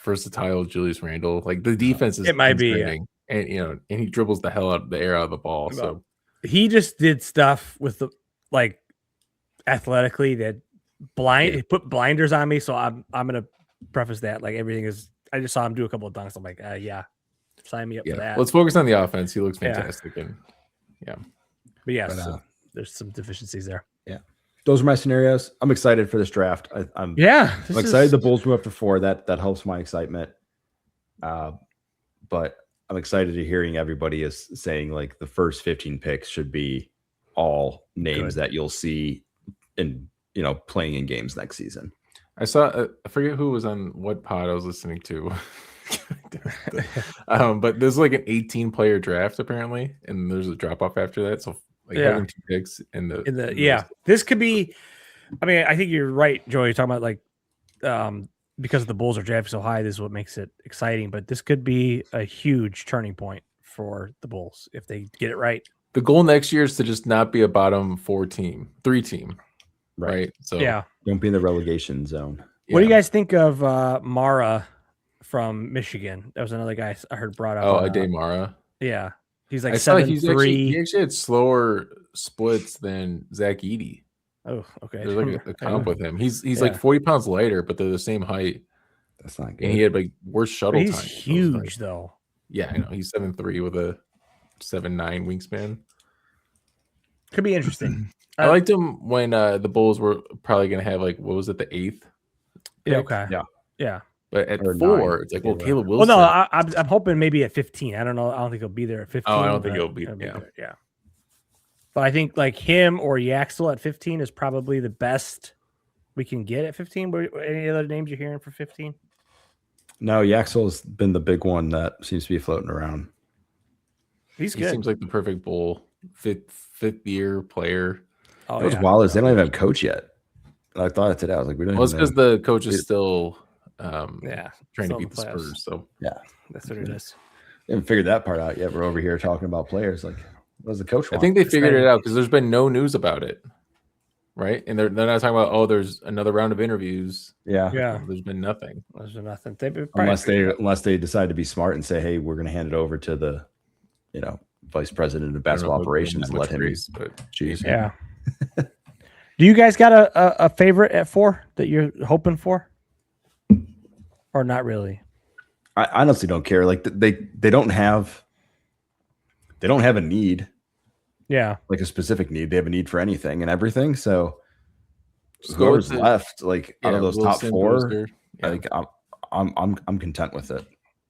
versatile Julius Randle? Like the defense is, it might be, and and he dribbles the hell out of the air out of the ball. So he just did stuff with the like athletically that he put blinders on me. So I'm gonna preface that like everything is. I just saw him do a couple of dunks. I'm like, sign me up for that. Let's focus on the offense. He looks fantastic, and but there's some deficiencies there. Yeah. Those are my scenarios. I'm excited for this draft. I'm excited the Bulls move up to 4. That helps my excitement. But I'm excited to hearing everybody is saying like the first 15 picks should be all names that you'll see in playing in games next season. I saw I forget who was on what pod I was listening to. But there's like an 18 player draft apparently, and there's a drop off after that. So having 2 picks in the this could be. I mean, I think you're right, Joey. You're talking about like because the Bulls are drafting so high, this is what makes it exciting. But this could be a huge turning point for the Bulls if they get it right. The goal next year is to just not be a bottom 3 team, right? So don't be in the relegation zone. What do you guys think of Mara from Michigan? That was another guy I heard brought up. Oh, Ade Mara. Yeah. He's like 7'3". He actually had slower splits than Zach Edey. Oh, okay. There's like a comp with him. He's like 40 pounds lighter, but they're the same height. That's not good. And he had like worse shuttle time. He's huge though. Yeah, I know. He's 7'3" with a 7'9" wingspan. Could be interesting. I liked him when the Bulls were probably going to have like, what was it, the 8th? Yeah. Okay. Yeah. But at Or 4, 9. it's like, well, Caleb Wilson. Well, no, I'm hoping maybe at 15. I don't know. I don't think he'll be there at 15. Oh, I don't think he'll be. Yeah. But I think like him or Yaxel at 15 is probably the best we can get at 15. Any other names you're hearing for 15? No, Yaxel's been the big one that seems to be floating around. He's good. He seems like the perfect Bull fifth year player. Oh, those Wallers, they don't even have a coach yet. I thought it today. I was like, we don't. Well, it's because the coach is still trying to beat the playoffs. Spurs. So that's what it is. They haven't figured that part out yet. We're over here talking about players. Like, what does the coach want? I think they figured it out because there's been no news about it, right? And they're not talking about there's another round of interviews. Yeah. There's been nothing. There's been nothing. Unless they decide to be smart and say, hey, we're going to hand it over to the vice president of basketball operations and let him choose. Yeah. Do you guys got a favorite at 4 that you're hoping for, or not really? I honestly don't care. Like they don't have a need. Yeah, like a specific need. They have a need for anything and everything. So whoever's left, like out of those top 4, like I'm content with it.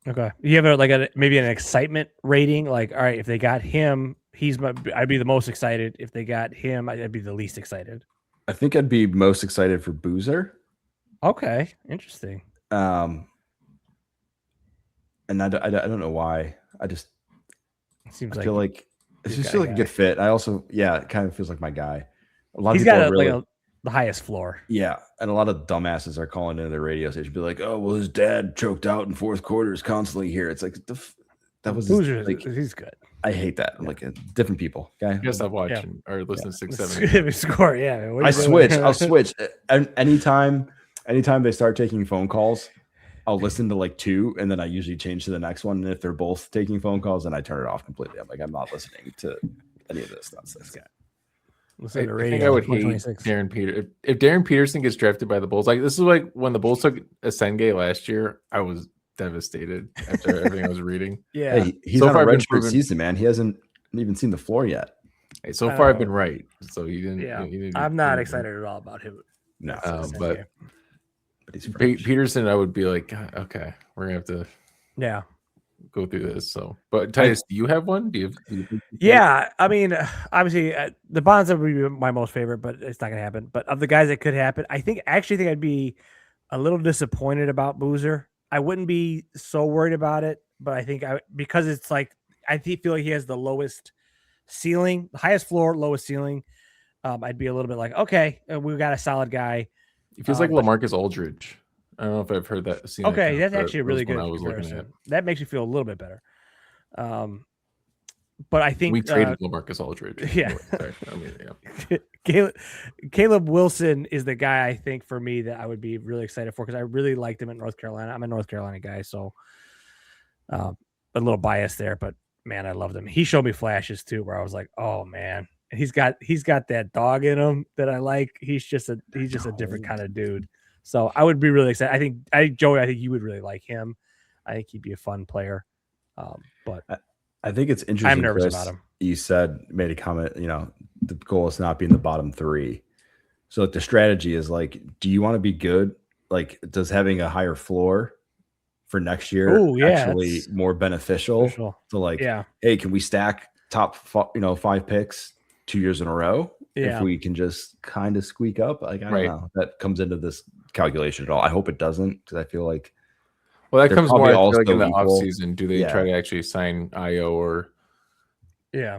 Okay. You have maybe an excitement rating? Like, all right, if they got him, I'd be the most excited. If they got him, I'd be the least excited. I think I'd be most excited for Boozer. Okay, interesting. And I don't know why. I feel like it's just like a good fit. I also, it kind of feels like my guy. A lot of He's people got the highest floor. Yeah, and a lot of dumbasses are calling into their radio station, be like, "Oh, well, his dad choked out in fourth quarters constantly here." It's like that was Boozer. Like, he's good. I hate that. I'm like different people. Okay, you gotta stop watching or listen to 6-7. Score. Yeah, I'll switch anytime they start taking phone calls. I'll listen to like 2, and then I usually change to the next one. And if they're both taking phone calls, then I turn it off completely. I'm like, I'm not listening to any of this nonsense. I think I would hate Darren Peterson. If Darren Peterson gets drafted by the Bulls, like this is like when the Bulls took Asenge last year, I was devastated after everything I was reading. Yeah, hey, he's on a redshirt season, man. He hasn't even seen the floor yet. Hey, so far I've been right. So he didn't. Yeah, he didn't, I'm not excited at all about him. No, but he's Peterson, I would be like, okay, we're gonna have to go through this. So, but Titus, do you have one? Do you yeah, I mean, obviously the Bonds would be my most favorite, but it's not gonna happen. But of the guys that could happen, I actually think I'd be a little disappointed about Boozer. I wouldn't be so worried about it, but I think because it's like I feel like he has the lowest ceiling, the highest floor, lowest ceiling. I'd be a little bit like, okay, we've got a solid guy. It feels like LaMarcus Aldridge. I don't know if I've heard that. Okay, that's actually a really good comparison. That makes you feel a little bit better. But I think we traded LaMarcus Aldridge. Yeah. Caleb Wilson is the guy I think for me that I would be really excited for because I really liked him at North Carolina. I'm a North Carolina guy, so a little biased there, but man, I loved him. He showed me flashes too, where I was like, oh man, and he's got that dog in him that I like. He's just a different kind of dude. So I would be really excited. Joey, I think you would really like him. I think he'd be a fun player. But I think it's interesting. I'm nervous Chris, about him. You made a comment, the goal is not being the bottom 3. So like the strategy is like, do you want to be good? Like, does having a higher floor for next year actually more beneficial? So like, hey, can we stack top 5 picks 2 years in a row? If we can just kind of squeak up, like I don't know, that comes into this calculation at all. I hope it doesn't, because I feel like that comes more like in the equal. offseason. Do they try to actually sign Io or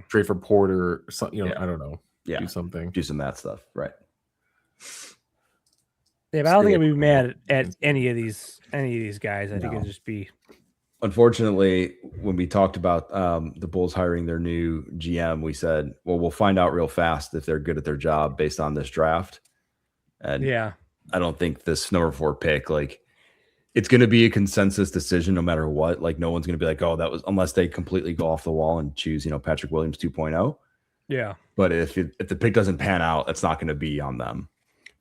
trade for Porter or something? I don't know. Do something. Do some of that stuff. Right. Yeah, but I don't think I'd be mad at any of these guys. I think it'd just be. Unfortunately, when we talked about the Bulls hiring their new GM, we said, well, we'll find out real fast if they're good at their job based on this draft. And I don't think this number 4 pick, like, it's going to be a consensus decision no matter what. Like, no one's going to be like, oh, that was, unless they completely go off the wall and choose, Patrick Williams 2.0. Yeah. But if the pick doesn't pan out, it's not going to be on them.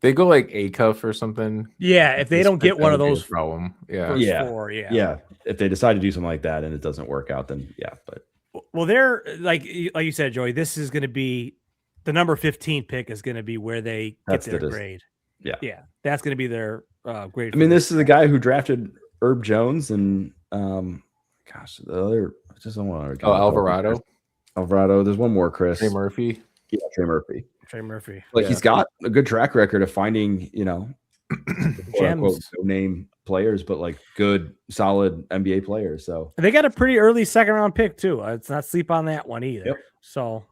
They go like A-Cuff or something. Yeah, if they don't get one of those problem. Yeah. If they decide to do something like that and it doesn't work out, then but well, they're like you said, Joey, this is going to be the number 15 pick is going to be where they get their grade. Yeah, that's going to be their grade. I mean, this is the guy who drafted Herb Jones and the other. I just don't want to. Alvarado. There's one more, Chris. Trey Murphy. Yeah, Trey Murphy. Like he's got a good track record of finding, gems, no-name players, but like good, solid NBA players. So they got a pretty early second-round pick too. Let's not sleep on that one either. Yep. So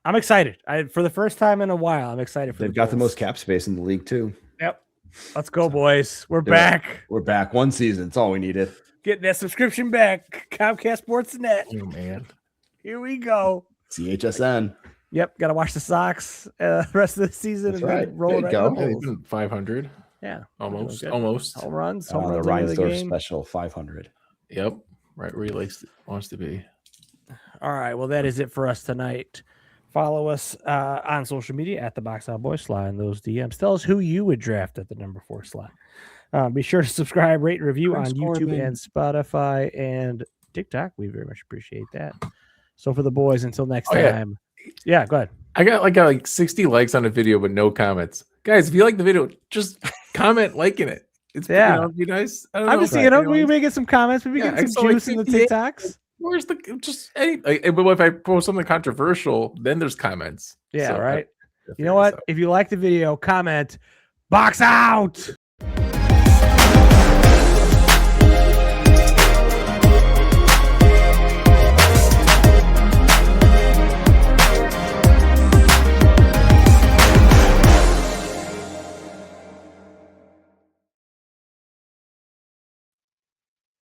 I'm excited. For the first time in a while, I'm excited for. They've got the most cap space in the league too. Yep. Let's go, boys. We're back. We're back. One season. It's all we needed. Getting that subscription back. Comcast Sportsnet. Oh man. Here we go. CHSN. Yep, got to watch the Sox rest of the season. That's and right. Roll right. Go. 500. Yeah, almost. Home runs. The Reinsdorf special 500. Yep, right where he wants to be. All right, well, that is it for us tonight. Follow us on social media at the Box Out Boys. Slide in those DMs. Tell us who you would draft at the number 4 slot. Be sure to subscribe, rate, and review on YouTube and Spotify and TikTok. We very much appreciate that. So for the boys, until next time. Yeah, go ahead. I got like 60 likes on a video, but no comments. Guys, if you like the video, just comment liking it. It's it'd be nice. I don't I'm know just thinking, we may get some comments, maybe get some juice in the TikToks. Where's the just any? But if I post something controversial, then there's comments. Yeah, right. You know what? If you like the video, comment box out.